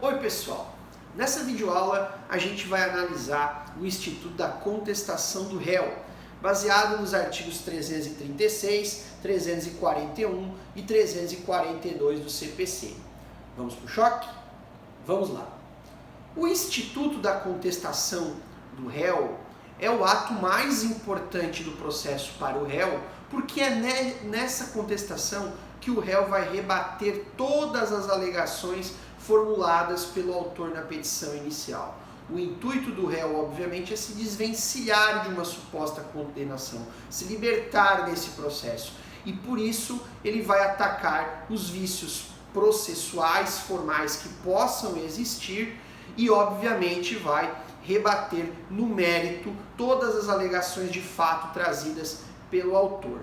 Oi pessoal, nessa videoaula a gente vai analisar o Instituto da Contestação do Réu, baseado nos artigos 336, 341 e 342 do CPC. Vamos para o choque? Vamos lá. O Instituto da Contestação do Réu é o ato mais importante do processo para o réu, porque é nessa contestação que o réu vai rebater todas as alegações formuladas pelo autor na petição inicial. O intuito do réu, obviamente, é se desvencilhar de uma suposta condenação, se libertar desse processo. E por isso ele vai atacar os vícios processuais, formais que possam existir e, obviamente, vai rebater no mérito todas as alegações de fato trazidas pelo autor.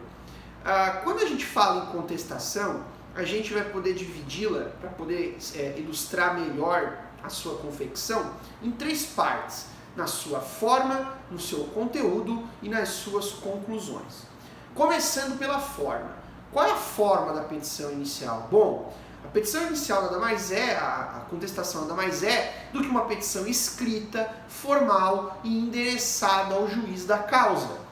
Quando a gente fala em contestação, a gente vai poder dividi-la, para poder ilustrar melhor a sua confecção, em três partes: na sua forma, no seu conteúdo e nas suas conclusões. Começando pela forma. Qual é a forma da petição inicial? Bom, a petição inicial nada mais é, a contestação nada mais é do que uma petição escrita, formal e endereçada ao juiz da causa.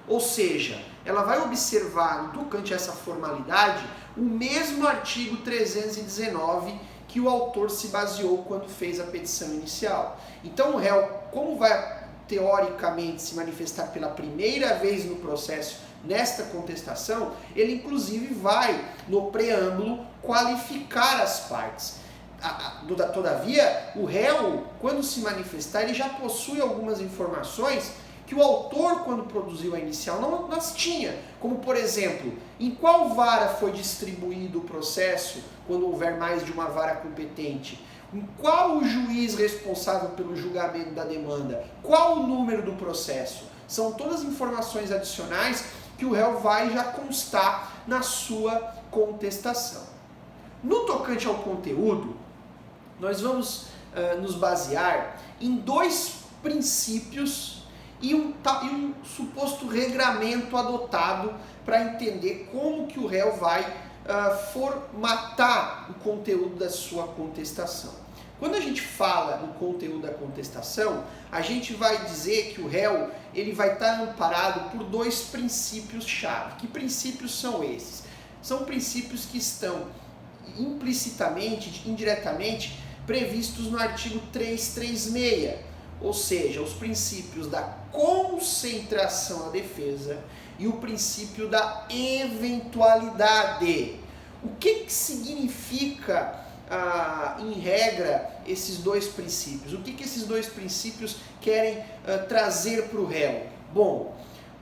Ou seja, ela vai observar, no tocante a essa formalidade, o mesmo artigo 319 que o autor se baseou quando fez a petição inicial. Então o réu, como vai teoricamente se manifestar pela primeira vez no processo nesta contestação, ele inclusive vai, no preâmbulo, qualificar as partes. Todavia, o réu, quando se manifestar, ele já possui algumas informações que o autor, quando produziu a inicial, não as tinha. Como, por exemplo, em qual vara foi distribuído o processo, quando houver mais de uma vara competente? Em qual o juiz responsável pelo julgamento da demanda? Qual o número do processo? São todas informações adicionais que o réu vai já constar na sua contestação. No tocante ao conteúdo, nós vamos nos basear em dois princípios e um suposto regramento adotado para entender como que o réu vai formatar o conteúdo da sua contestação. Quando a gente fala no conteúdo da contestação, a gente vai dizer que o réu ele vai estar amparado por dois princípios-chave. Que princípios são esses? São princípios que estão implicitamente, indiretamente, previstos no artigo 336, ou seja, os princípios da concentração à defesa e o princípio da eventualidade. O que significa, em regra, esses dois princípios? O que esses dois princípios querem trazer para o réu? Bom,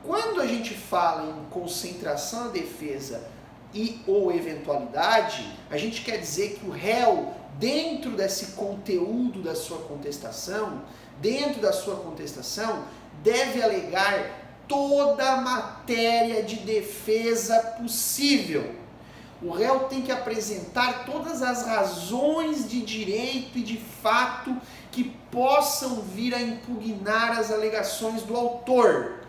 quando a gente fala em concentração à defesa e ou eventualidade, a gente quer dizer que o réu, dentro desse conteúdo da sua contestação, deve alegar toda a matéria de defesa possível. O réu tem que apresentar todas as razões de direito e de fato que possam vir a impugnar as alegações do autor.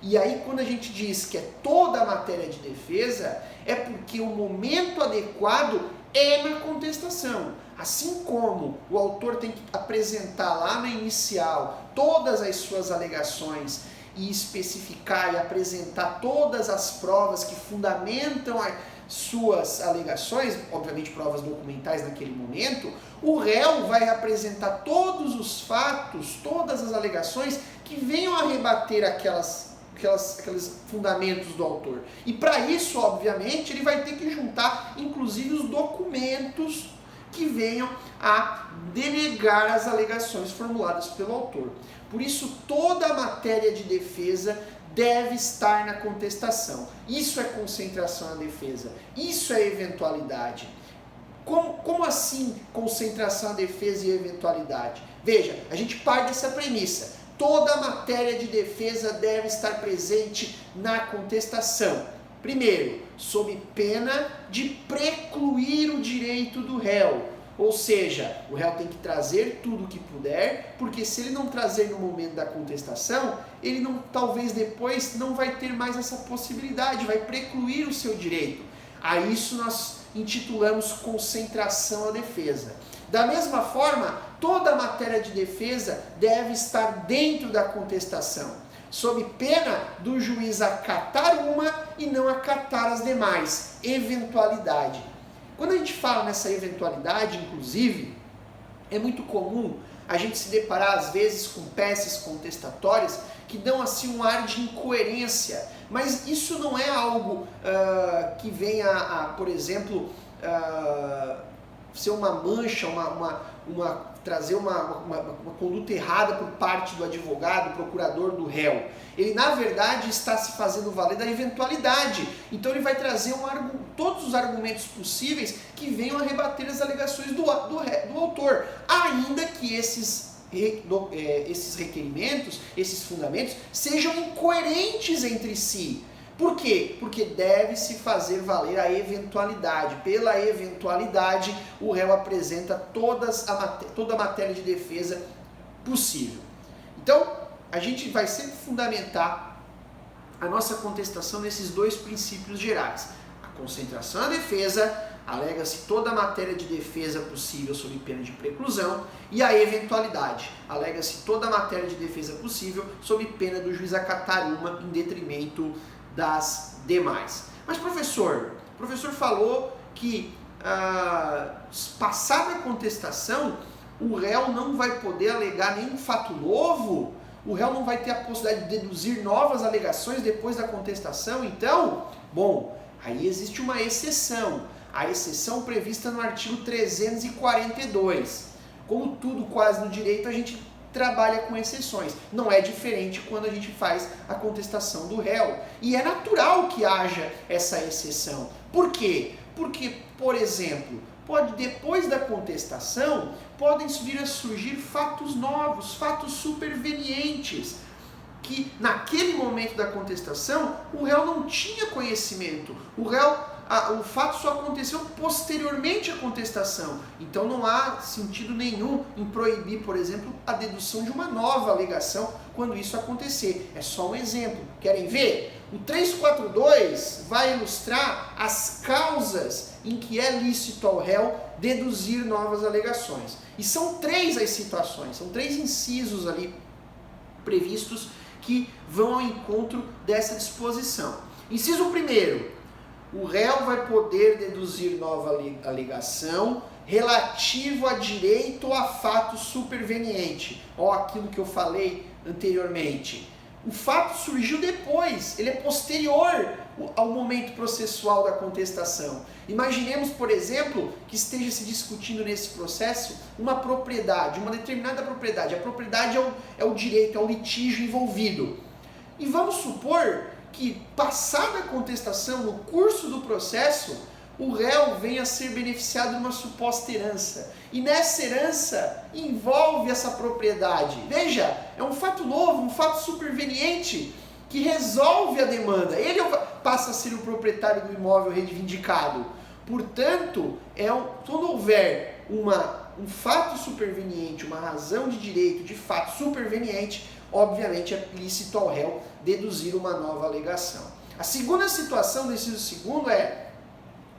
E aí, quando a gente diz que é toda a matéria de defesa, é porque o momento adequado é na contestação. Assim como o autor tem que apresentar lá na inicial todas as suas alegações e especificar e apresentar todas as provas que fundamentam as suas alegações, obviamente provas documentais naquele momento, o réu vai apresentar todos os fatos, todas as alegações que venham a rebater aqueles fundamentos do autor. E para isso, obviamente, ele vai ter que juntar, inclusive, os documentos que venham a denegar as alegações formuladas pelo autor. Por isso, toda a matéria de defesa deve estar na contestação. Isso é concentração na defesa. Isso é eventualidade. Como assim concentração na defesa e eventualidade? Veja, a gente parte dessa premissa. Toda a matéria de defesa deve estar presente na contestação. Primeiro, sob pena de precluir o direito do réu. Ou seja, o réu tem que trazer tudo o que puder, porque se ele não trazer no momento da contestação, ele talvez depois não vai ter mais essa possibilidade, vai precluir o seu direito. A isso nós intitulamos concentração à defesa. Da mesma forma, toda a matéria de defesa deve estar dentro da contestação, sob pena do juiz acatar uma e não acatar as demais. Eventualidade. Quando a gente fala nessa eventualidade, inclusive, é muito comum a gente se deparar às vezes com peças contestatórias que dão assim um ar de incoerência, mas isso não é algo que venha por exemplo, ser uma mancha, trazer uma conduta errada por parte do advogado, procurador, do réu. Ele, na verdade, está se fazendo valer da eventualidade. Então ele vai trazer todos os argumentos possíveis que venham a rebater as alegações do autor, ainda que esses requerimentos, esses fundamentos, sejam incoerentes entre si. Por quê? Porque deve-se fazer valer a eventualidade. Pela eventualidade, o réu apresenta toda a matéria de defesa possível. Então, a gente vai sempre fundamentar a nossa contestação nesses dois princípios gerais. A concentração da defesa, alega-se toda a matéria de defesa possível sob pena de preclusão, e a eventualidade, alega-se toda a matéria de defesa possível sob pena do juiz acatar uma em detrimento das demais. Mas o professor falou que passada a contestação, o réu não vai poder alegar nenhum fato novo, o réu não vai ter a possibilidade de deduzir novas alegações depois da contestação. Então, bom, aí existe uma exceção, a exceção prevista no artigo 342. Como tudo quase no direito, a gente trabalha com exceções. Não é diferente quando a gente faz a contestação do réu. E é natural que haja essa exceção. Por quê? Porque, por exemplo, depois da contestação, podem vir a surgir fatos novos, fatos supervenientes, que naquele momento da contestação, o réu não tinha conhecimento. O fato só aconteceu posteriormente à contestação. Então não há sentido nenhum em proibir, por exemplo, a dedução de uma nova alegação quando isso acontecer. É só um exemplo. Querem ver? O 342 vai ilustrar as causas em que é lícito ao réu deduzir novas alegações. E são 3 as situações, são 3 incisos ali previstos que vão ao encontro dessa disposição. Inciso 1º. O réu vai poder deduzir nova alegação relativo a direito ou a fato superveniente. Ó, aquilo que eu falei anteriormente. O fato surgiu depois, ele é posterior ao momento processual da contestação. Imaginemos, por exemplo, que esteja se discutindo nesse processo uma propriedade, uma determinada propriedade. A propriedade é o direito, é o litígio envolvido. E vamos supor que, passada a contestação, no curso do processo, o réu venha a ser beneficiado de uma suposta herança. E nessa herança envolve essa propriedade. Veja, é um fato novo, um fato superveniente que resolve a demanda. Ele passa a ser o proprietário do imóvel reivindicado. Portanto, quando houver um fato superveniente, uma razão de direito de fato superveniente, obviamente é lícito ao réu deduzir uma nova alegação. A segunda situação do inciso 2º é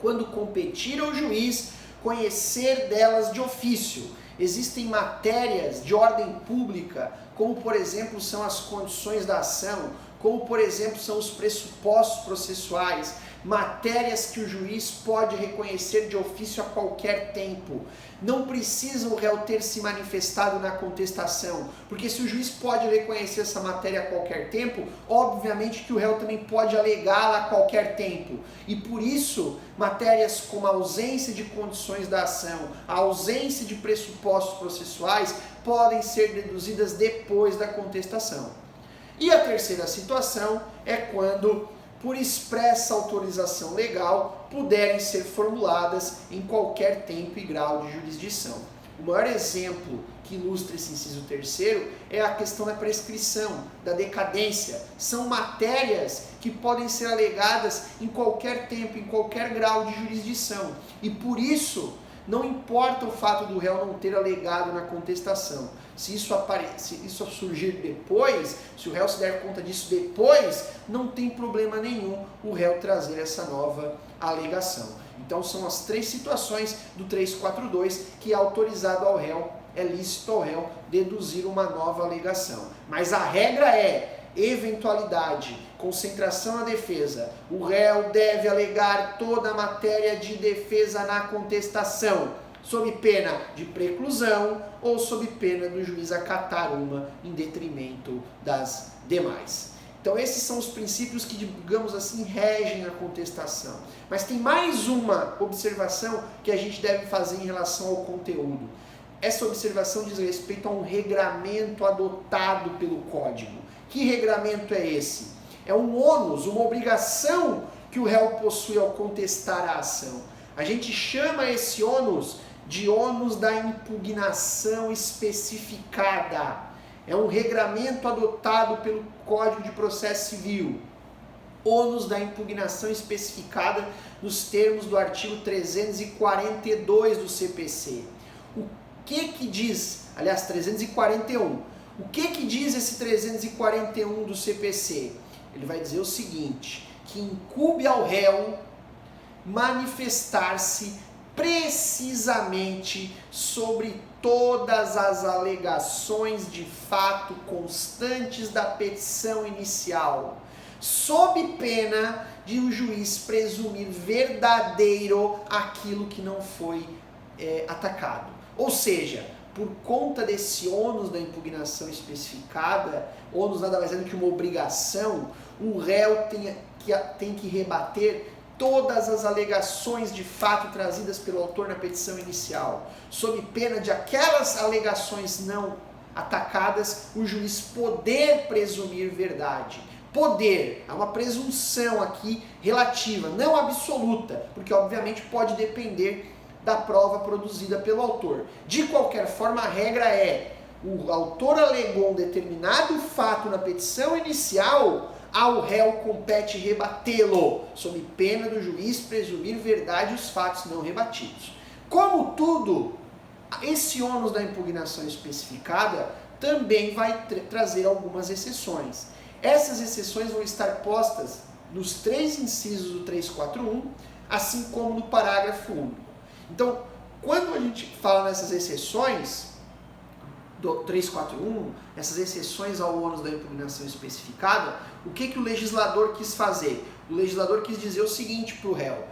quando competir ao juiz conhecer delas de ofício. Existem matérias de ordem pública, como por exemplo são as condições da ação, como por exemplo são os pressupostos processuais, matérias que o juiz pode reconhecer de ofício a qualquer tempo. Não precisa o réu ter se manifestado na contestação, porque se o juiz pode reconhecer essa matéria a qualquer tempo, obviamente que o réu também pode alegá-la a qualquer tempo. E por isso, matérias como a ausência de condições da ação, a ausência de pressupostos processuais, podem ser deduzidas depois da contestação. E a terceira situação é quando, por expressa autorização legal, puderem ser formuladas em qualquer tempo e grau de jurisdição. O maior exemplo que ilustra esse inciso 3º é a questão da prescrição, da decadência. São matérias que podem ser alegadas em qualquer tempo, em qualquer grau de jurisdição. E por isso, não importa o fato do réu não ter alegado na contestação. Se isso surgir depois, se o réu se der conta disso depois, não tem problema nenhum o réu trazer essa nova alegação. Então são as três situações do 342 que é autorizado ao réu, é lícito ao réu deduzir uma nova alegação. Mas a regra é eventualidade, concentração na defesa. O réu deve alegar toda a matéria de defesa na contestação, sob pena de preclusão ou sob pena do juiz acatar uma em detrimento das demais. Então esses são os princípios que, digamos assim, regem a contestação. Mas tem mais uma observação que a gente deve fazer em relação ao conteúdo. Essa observação diz respeito a um regramento adotado pelo Código. Que regramento é esse? É um ônus, uma obrigação que o réu possui ao contestar a ação. A gente chama esse ônus de ônus da impugnação especificada. É um regramento adotado pelo Código de Processo Civil. Ônus da impugnação especificada nos termos do artigo 342 do CPC. O que diz, aliás, 341. O que diz esse 341 do CPC? Ele vai dizer o seguinte, que incumbe ao réu manifestar-se precisamente sobre todas as alegações de fato constantes da petição inicial, sob pena de o juiz presumir verdadeiro aquilo que não foi atacado. Ou seja, por conta desse ônus da impugnação especificada, ônus nada mais é do que uma obrigação, o réu tem que rebater todas as alegações de fato trazidas pelo autor na petição inicial, sob pena de aquelas alegações não atacadas, o juiz poder presumir verdade. Poder, é uma presunção aqui relativa, não absoluta, porque obviamente pode depender da prova produzida pelo autor. De qualquer forma, a regra é, o autor alegou um determinado fato na petição inicial, ao réu compete rebatê-lo, sob pena do juiz presumir verdade os fatos não rebatidos. Como tudo, esse ônus da impugnação especificada também vai trazer algumas exceções. Essas exceções vão estar postas nos três incisos do 341, assim como no parágrafo único. Então, quando a gente fala nessas exceções do 341, essas exceções ao ônus da impugnação especificada, o que o legislador quis fazer? O legislador quis dizer o seguinte para o réu: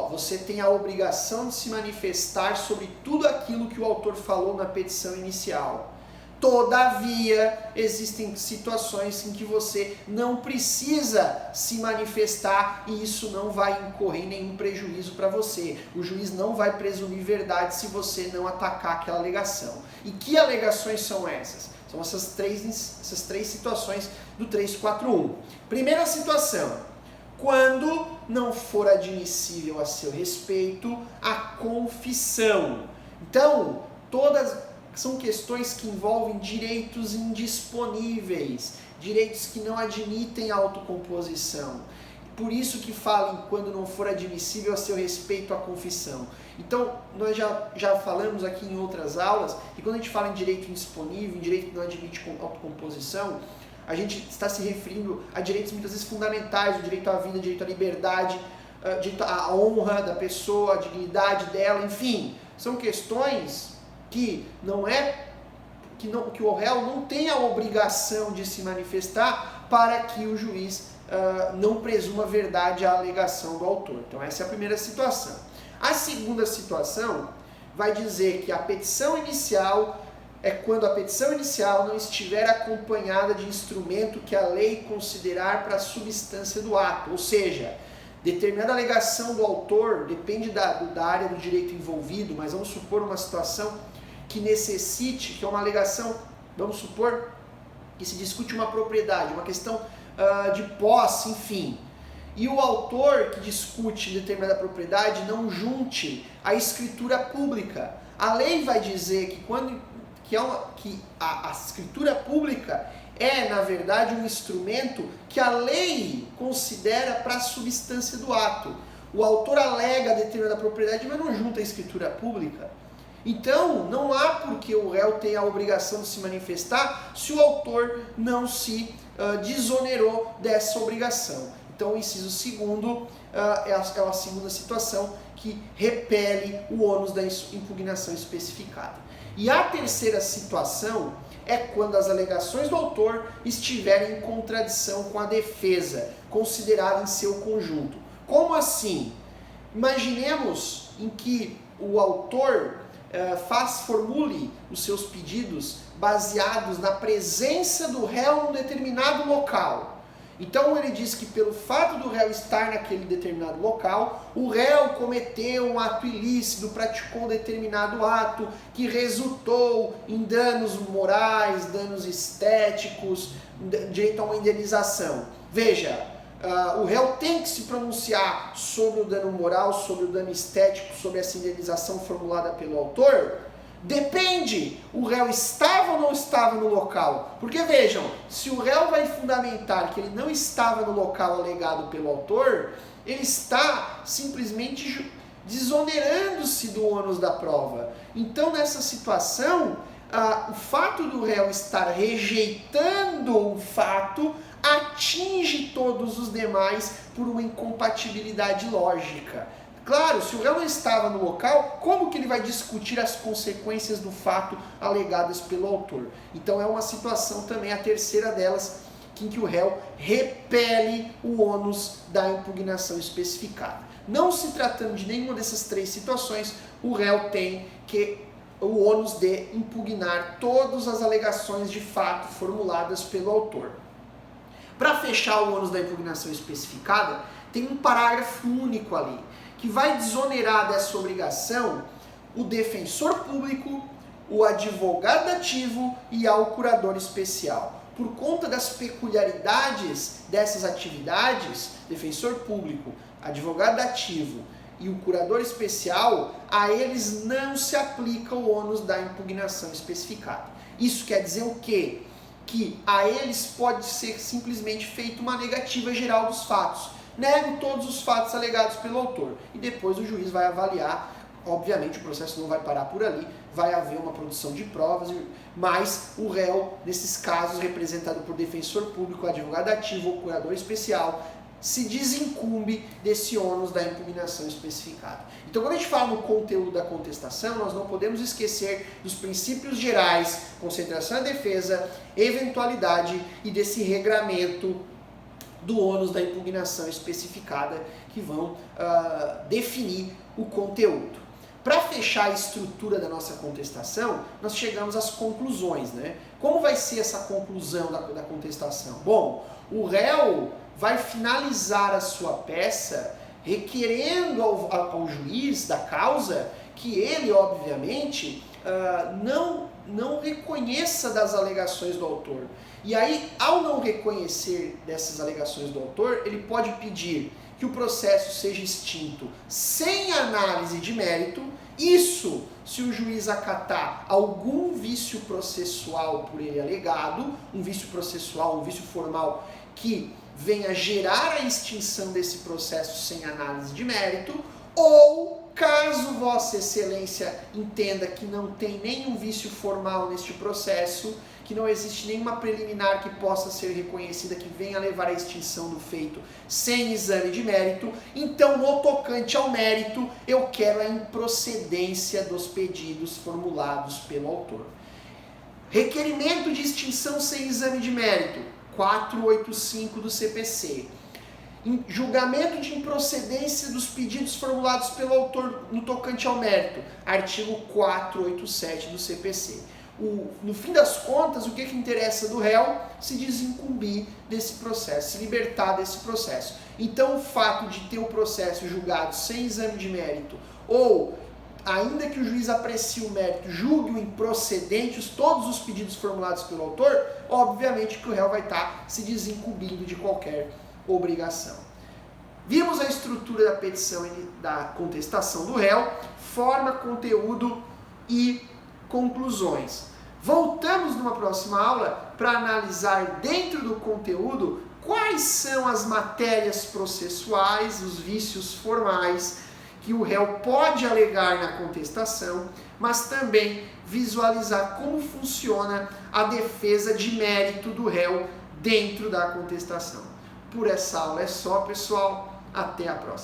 você tem a obrigação de se manifestar sobre tudo aquilo que o autor falou na petição inicial. Todavia, existem situações em que você não precisa se manifestar e isso não vai incorrer em nenhum prejuízo para você. O juiz não vai presumir verdade se você não atacar aquela alegação. E que alegações são essas? São essas três situações do 341. Primeira situação: quando não for admissível a seu respeito a confissão. Então, são questões que envolvem direitos indisponíveis, direitos que não admitem autocomposição. Por isso que falam quando não for admissível a seu respeito à confissão. Então, nós já falamos aqui em outras aulas que quando a gente fala em direito indisponível, em direito que não admite autocomposição, a gente está se referindo a direitos muitas vezes fundamentais, o direito à vida, o direito à liberdade, direito à honra da pessoa, a dignidade dela, enfim, são questões que que o réu não tem a obrigação de se manifestar para que o juiz não presuma verdade à alegação do autor. Então essa é a primeira situação. A segunda situação vai dizer que a petição inicial é quando a petição inicial não estiver acompanhada de instrumento que a lei considerar para a substância do ato, ou seja, determinada alegação do autor depende da área do direito envolvido, mas vamos supor uma situação que necessite, que é uma alegação, vamos supor que se discute uma propriedade, uma questão de posse, enfim, e o autor que discute determinada propriedade não junte a escritura pública. A lei vai dizer que a escritura pública é, na verdade, um instrumento que a lei considera para a substância do ato. O autor alega determinada propriedade, mas não junta a escritura pública. Então, não há por que o réu tenha a obrigação de se manifestar se o autor não se desonerou dessa obrigação. Então, o inciso segundo é a segunda situação, que repele o ônus da impugnação especificada. E a terceira situação é quando as alegações do autor estiverem em contradição com a defesa, considerada em seu conjunto. Como assim? Imaginemos em que o autor formule os seus pedidos baseados na presença do réu em um determinado local. Então ele diz que pelo fato do réu estar naquele determinado local, o réu cometeu um ato ilícito, praticou um determinado ato que resultou em danos morais, danos estéticos, direito a uma indenização. Veja, o réu tem que se pronunciar sobre o dano moral, sobre o dano estético, sobre essa indenização formulada pelo autor? Depende, o réu estava ou não estava no local? Porque vejam, se o réu vai fundamentar que ele não estava no local alegado pelo autor, ele está simplesmente desonerando-se do ônus da prova. Então, nessa situação, o fato do réu estar rejeitando o fato atinge todos os demais por uma incompatibilidade lógica. Claro, se o réu não estava no local, como que ele vai discutir as consequências do fato alegadas pelo autor? Então é uma situação também, a terceira delas, em que o réu repele o ônus da impugnação especificada. Não se tratando de nenhuma dessas três situações, o réu tem o ônus de impugnar todas as alegações de fato formuladas pelo autor. Para fechar o ônus da impugnação especificada, tem um parágrafo único ali, que vai desonerar dessa obrigação o defensor público, o advogado ativo e ao curador especial. Por conta das peculiaridades dessas atividades, defensor público, advogado ativo e o curador especial, a eles não se aplica o ônus da impugnação especificada. Isso quer dizer o quê? Que a eles pode ser simplesmente feita uma negativa geral dos fatos. Nego todos os fatos alegados pelo autor. E depois o juiz vai avaliar, obviamente o processo não vai parar por ali, vai haver uma produção de provas, mas o réu, nesses casos, representado por defensor público, advogado ativo ou curador especial, se desincumbe desse ônus da impugnação especificada. Então, quando a gente fala no conteúdo da contestação, nós não podemos esquecer dos princípios gerais, concentração e defesa, eventualidade e desse regramento do ônus da impugnação especificada que vão definir o conteúdo. Para fechar a estrutura da nossa contestação, nós chegamos às conclusões, né? Como vai ser essa conclusão da contestação? Bom, o réu vai finalizar a sua peça requerendo ao juiz da causa que ele, obviamente, não reconheça das alegações do autor. E aí, ao não reconhecer dessas alegações do autor, ele pode pedir que o processo seja extinto sem análise de mérito. Isso se o juiz acatar algum vício processual por ele alegado, um vício processual, um vício formal que venha gerar a extinção desse processo sem análise de mérito, ou caso Vossa Excelência entenda que não tem nenhum vício formal neste processo, que não existe nenhuma preliminar que possa ser reconhecida que venha levar à extinção do feito sem exame de mérito, então no tocante ao mérito eu quero a improcedência dos pedidos formulados pelo autor. Requerimento de extinção sem exame de mérito, 485 do CPC. Julgamento de improcedência dos pedidos formulados pelo autor no tocante ao mérito, artigo 487 do CPC. No fim das contas, o que interessa do réu? Se desincumbir desse processo, se libertar desse processo. Então, o fato de ter o processo julgado sem exame de mérito, ou, ainda que o juiz aprecie o mérito, julgue-o improcedentes todos os pedidos formulados pelo autor, obviamente que o réu vai estar se desincumbindo de qualquer obrigação. Vimos a estrutura da petição e da contestação do réu, forma, conteúdo e conclusões. Voltamos numa próxima aula para analisar dentro do conteúdo quais são as matérias processuais, os vícios formais que o réu pode alegar na contestação, mas também visualizar como funciona a defesa de mérito do réu dentro da contestação. Por essa aula é só, pessoal. Até a próxima.